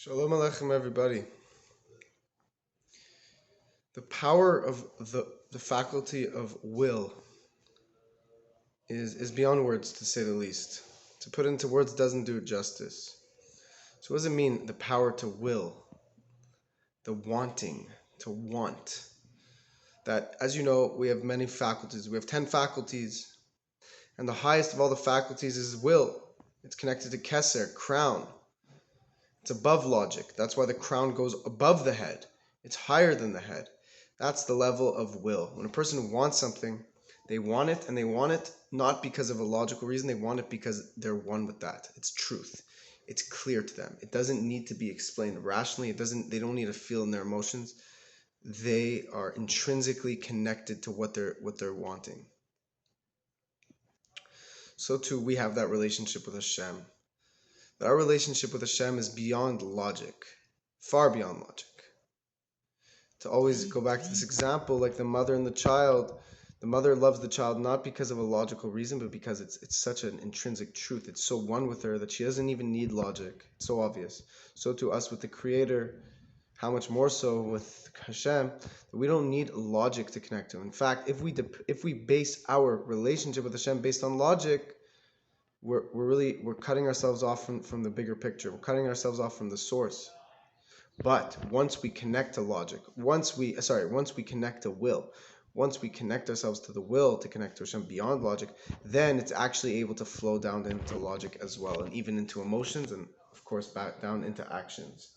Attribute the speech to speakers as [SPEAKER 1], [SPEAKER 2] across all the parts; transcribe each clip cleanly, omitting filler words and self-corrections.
[SPEAKER 1] Shalom Aleichem, everybody. The power of the faculty of will is beyond words, to say the least. To put into words doesn't do it justice. So what does it mean, the power to will? The wanting, to want. That, as you know, we have many faculties. We have 10 faculties. And the highest of all the faculties is will. It's connected to Keser, crown. It's above logic. That's why the crown goes above the head. It's higher than the head. That's the level of will. When a person wants something, they want it, and they want it not because of a logical reason. They want it because they're one with that. It's truth. It's clear to them. It doesn't need to be explained rationally. They don't need to feel in their emotions. They are intrinsically connected to what they're wanting. So too, we have that relationship with Hashem. That our relationship with Hashem is beyond logic, far beyond logic. To always go back to this example, like the mother and the child, the mother loves the child not because of a logical reason, but because it's such an intrinsic truth. It's so one with her that she doesn't even need logic. It's so obvious. So to us with the Creator, how much more so with Hashem, that we don't need logic to connect to. In fact, if we base our relationship with Hashem based on logic, we're cutting ourselves off from the bigger picture. We're cutting ourselves off from the source. But once we connect to logic, once we connect to will, once we connect ourselves to the will to connect to Hashem beyond logic, then it's actually able to flow down into logic as well, and even into emotions, and of course back down into actions.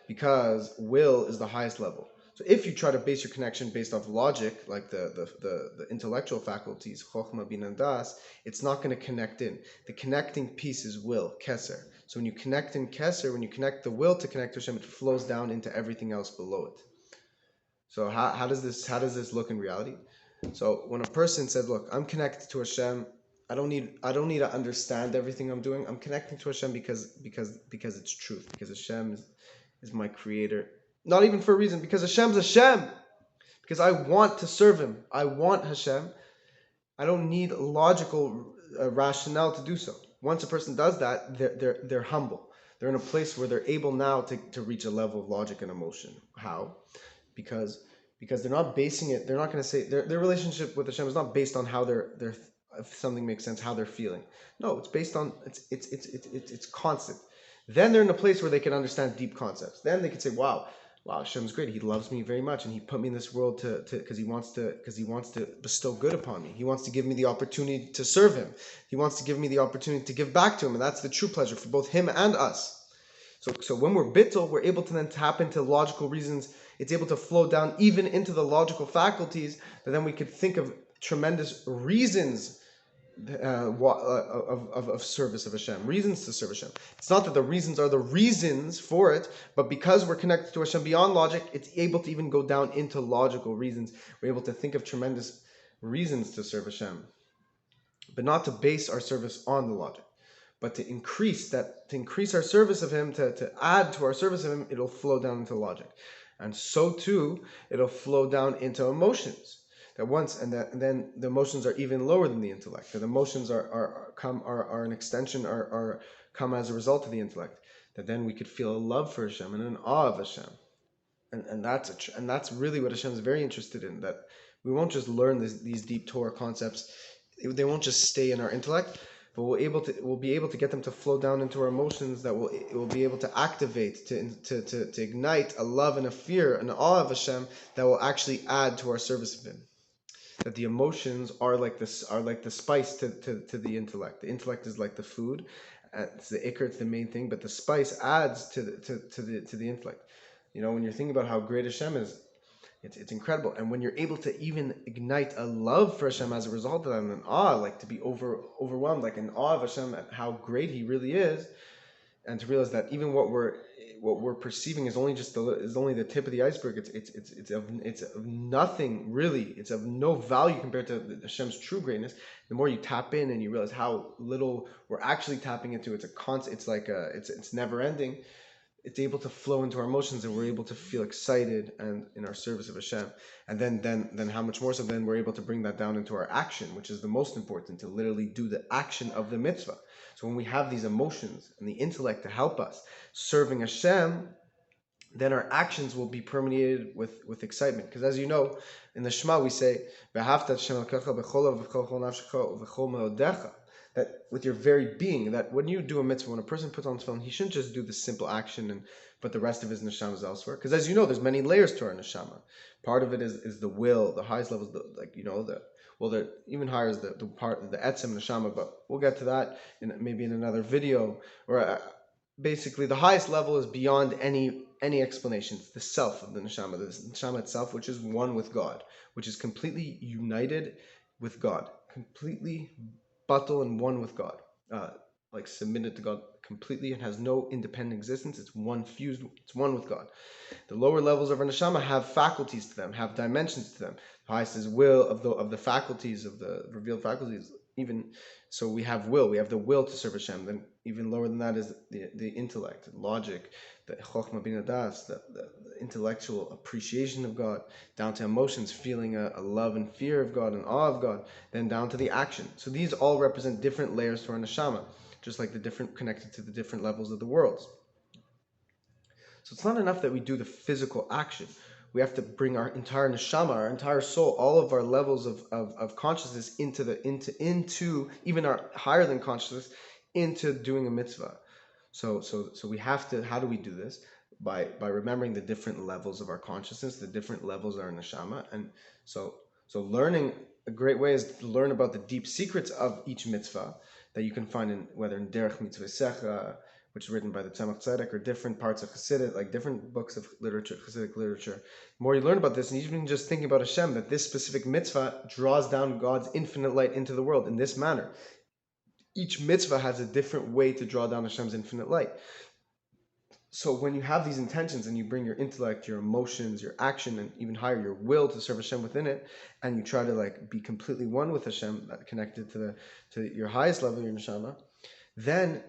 [SPEAKER 1] Because will is the highest level. So if you try to base your connection based off logic, like the intellectual faculties, Chokhmah, Bin, and Das, it's not going to connect in. The connecting piece is will, Keser. So when you connect in Keser, when you connect the will to connect to Hashem, it flows down into everything else below it. So how does this look in reality? So when a person says, "Look, I'm connected to Hashem. I don't need to understand everything I'm doing. I'm connecting to Hashem because it's truth. Because Hashem is my Creator." Not even for a reason, because Hashem's Hashem. Because I want to serve Him. I want Hashem. I don't need logical rationale to do so. Once a person does that, they're humble. They're in a place where they're able now to reach a level of logic and emotion. How? Because they're not basing it. They're not going to say their relationship with Hashem is not based on how they're if something makes sense, how they're feeling. No, it's based on it's constant. Then they're in a place where they can understand deep concepts. Then they can say, wow, Hashem's great. He loves me very much, and He put me in this world because He wants to bestow good upon me. He wants to give me the opportunity to serve Him. He wants to give me the opportunity to give back to Him, and that's the true pleasure for both Him and us. So when we're bittul, we're able to then tap into logical reasons. It's able to flow down even into the logical faculties, that then we could think of tremendous reasons of service of Hashem, reasons to serve Hashem. It's not that the reasons are the reasons for it, but because we're connected to Hashem beyond logic, it's able to even go down into logical reasons. We're able to think of tremendous reasons to serve Hashem, but not to base our service on the logic, but to increase our service of Him, to add to our service of Him. It'll flow down into logic, and so too it'll flow down into emotions. Then the emotions are even lower than the intellect. The emotions are an extension, come as a result of the intellect. That then we could feel a love for Hashem and an awe of Hashem, and that's really what Hashem is very interested in. That we won't just learn these deep Torah concepts; they won't just stay in our intellect, but we'll be able to get them to flow down into our emotions. That we'll be able to activate, to ignite a love and a fear, an awe of Hashem that will actually add to our service of Him. That the emotions are like the spice to the intellect. The intellect is like the food. It's the ikr, it's the main thing, but the spice adds to the intellect. You know, when you're thinking about how great Hashem is, it's incredible. And when you're able to even ignite a love for Hashem as a result of that, and an awe, like to be overwhelmed, like an awe of Hashem at how great He really is, and to realize that even what we're perceiving is only the tip of the iceberg. It's of nothing really. It's of no value compared to Hashem's true greatness. The more you tap in and you realize how little we're actually tapping into, it's never ending. it's able to flow into our emotions, and we're able to feel excited and in our service of Hashem. And then how much more so then we're able to bring that down into our action, which is the most important, to literally do the action of the mitzvah. So when we have these emotions and the intellect to help us serving Hashem, then our actions will be permeated with excitement. Because as you know, in the Shema we say, that with your very being, that when you do a mitzvah, when a person puts on tefillin, he shouldn't just do the simple action, but the rest of his neshama is elsewhere. Because as you know, there's many layers to our neshama. Part of it is the will, the highest level is even higher is the part, the etzem neshama, but we'll get to that maybe in another video. Or basically, the highest level is beyond any explanations, the self of the neshama itself, which is one with God, which is completely united with God, completely batal and one with God, like submitted to God completely, and has no independent existence. It's one fused, it's one with God. The lower levels of our neshama have faculties to them, have dimensions to them. The highest is will of the faculties, of the revealed faculties. Even so, we have will. We have the will to serve Hashem. Then even lower than that is the intellect, the logic, the chokhmah bina das, the intellectual appreciation of God, down to emotions, feeling a love and fear of God and awe of God, then down to the action. So these all represent different layers to our neshama, just like the different connected to the different levels of the worlds. So it's not enough that we do the physical action. We have to bring our entire neshama, our entire soul, all of our levels of consciousness into even our higher than consciousness, into doing a mitzvah. So we have to. How do we do this? By remembering the different levels of our consciousness, the different levels of our neshama. And so learning, a great way is to learn about the deep secrets of each mitzvah that you can find whether in Derech Mitzvah Secha, which is written by the Tzemach Tzedek, or different parts of Chassidut, like different books of literature, Chassidic literature. The more you learn about this, and even just thinking about Hashem, that this specific mitzvah draws down God's infinite light into the world in this manner. Each mitzvah has a different way to draw down Hashem's infinite light. So when you have these intentions and you bring your intellect, your emotions, your action, and even higher, your will to serve Hashem within it, and you try to be completely one with Hashem, connected to your highest level of your neshama, then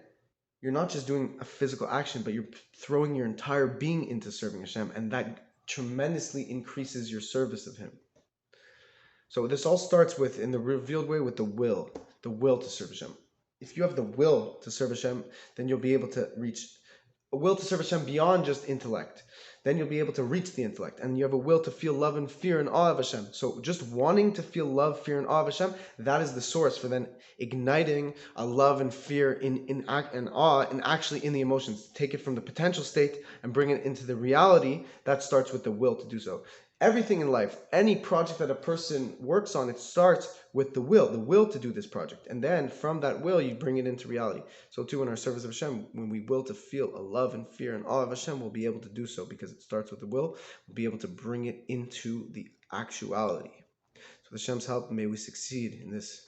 [SPEAKER 1] you're not just doing a physical action, but you're throwing your entire being into serving Hashem, and that tremendously increases your service of Him. So this all starts with, in the revealed way, with the will to serve Hashem. If you have the will to serve Hashem, then you'll be able to reach a will to serve Hashem beyond just intellect. Then you'll be able to reach the intellect, and you have a will to feel love and fear and awe of Hashem. So just wanting to feel love, fear, and awe of Hashem, that is the source for then igniting a love and fear and awe, and actually in the emotions. Take it from the potential state and bring it into the reality. That starts with the will to do so. Everything in life, any project that a person works on, it starts with the will to do this project. And then from that will, you bring it into reality. So too, in our service of Hashem, when we will to feel a love and fear and awe of Hashem, we'll be able to do so because it starts with the will. We'll be able to bring it into the actuality. So with Hashem's help, may we succeed in this.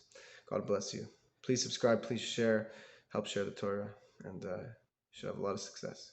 [SPEAKER 1] God bless you. Please subscribe, please share, help share the Torah, and you should have a lot of success.